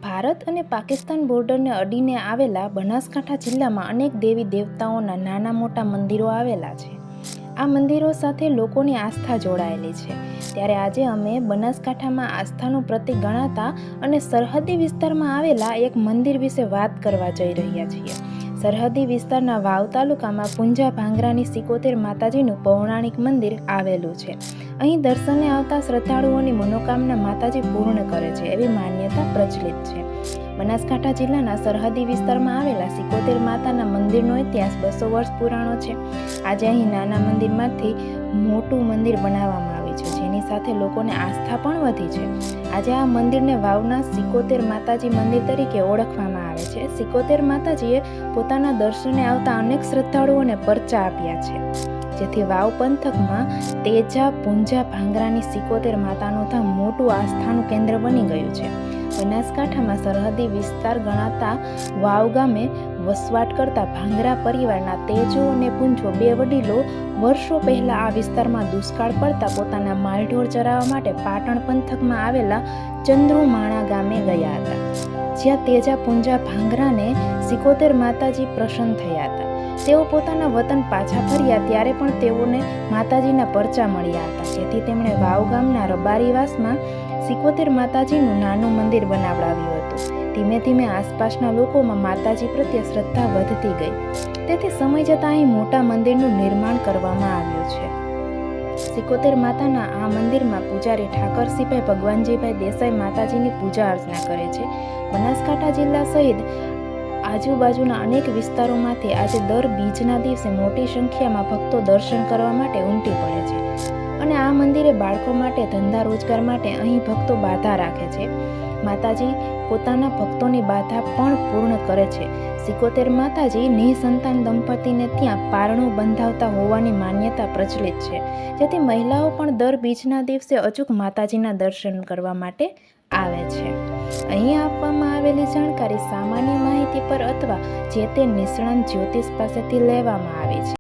ભારત અને પાકિસ્તાન બોર્ડરને અડીને આવેલા બનાસકાંઠા જિલ્લામાં અનેક દેવી દેવતાઓના નાના મોટા મંદિરો આવેલા છે. આ મંદિરો સાથે લોકોની આસ્થા જોડાયેલી છે. ત્યારે આજે અમે બનાસકાંઠામાં આસ્થાનું પ્રતીક ગણાતા અને સરહદી વિસ્તારમાં આવેલા એક મંદિર વિશે વાત કરવા જઈ રહ્યા છીએ. સરહદી વિસ્તારના વાવ તાલુકામાં પુંજા ભાંગરાની સિકોતેર માતાજીનું પૌરાણિક મંદિર આવેલું છે. અહીં દર્શને આવતા શ્રદ્ધાળુઓની મનોકામના માતાજી પૂર્ણ કરે છે એવી માન્યતા પ્રચલિત છે. બનાસકાંઠા જિલ્લાના સરહદી વિસ્તારમાં આવેલા સિકોતેર માતાના મંદિરનો ઇતિહાસ 200 વર્ષ પુરાણો છે. આજે અહીં નાના મંદિરમાંથી મોટું મંદિર બનાવવામાં આવ્યું છે, જેની સાથે લોકોને આસ્થા પણ વધી છે. આજે આ મંદિરને વાવના સિકોતેર માતાજી મંદિર તરીકે ઓળખવામાં આવે છે. સિકોતેર માતાજીએ પોતાના દર્શને આવતા અનેક શ્રદ્ધાળુઓને પરચા આપ્યા છે, જેથી વાવ પંથકમાં તેજા પુંજા ભાંગરાની સિકોતેર માતાનું ધામ મોટું આસ્થાનું કેન્દ્ર બની ગયું છે. બનાસકાંઠામાં સરહદી વિસ્તાર ગણાતા વાવ ગામે વસવાટ કરતા ભાંગરા પરિવારના તેજો અને પુંજો બે વડીલો વર્ષો પહેલા આ વિસ્તારમાં દુષ્કાળ પડતા પોતાના માલઢોર ચરાવવા માટે પાટણ પંથકમાં આવેલા ચંદ્રુમાણા ગામે ગયા હતા, જ્યાં તેજા પુંજા ભાંગરાને સિકોતેર માતાજી પ્રસન્ન થયા હતા. તેઓ પોતાના વતન પાછા ફર્યા ત્યારે પણ તેઓને માતાજીના પરચા મળ્યા હતા, જેથી તેમણે વાવ ગામના રબારીવાસમાં સિકોતેર માતાજીનું નાનું મંદિર બનાવડાવ્યું હતું. ધીમે ધીમે આસપાસના લોકોમાં માતાજી પ્રત્યે શ્રદ્ધા વધતી ગઈ, તેથી સમય જતાં અહીં મોટા મંદિરનું નિર્માણ કરવામાં આવ્યું છે. સિકોતેર માતાના આ મંદિરમાં પૂજારી ઠાકરસિંહભાઈ ભગવાનજીભાઈ દેસાઈ માતાજીની પૂજા અર્ચના કરે છે. બનાસકાંઠા જિલ્લા સહિત આજુબાજુના અનેક વિસ્તારોમાંથી આજે દર બીજના દિવસે મોટી સંખ્યામાં ભક્તો દર્શન કરવા માટે ઉમટી પડે છે અને આ મંદિરે બાળકો માટે ધંધા રોજગાર માટે અહીં ભક્તો બાધા રાખે છે. માતાજી પોતાના ભક્તોની બાધા પણ પૂર્ણ કરે છે. સિકોતેર માતાજી નિસંતાન દંપતીને ત્યાં પારણું બંધાવતા હોવાની માન્યતા પ્રચલિત છે, જેથી મહિલાઓ પણ દર બીજના દિવસે અચૂક માતાજીના દર્શન કરવા માટે આવે છે. અહીં આપવામાં આવેલી જાણકારી સામાન્ય માહિતી પર અથવા જે તે નિષ્ણાત જ્યોતિષ પાસેથી લેવામાં આવી છે.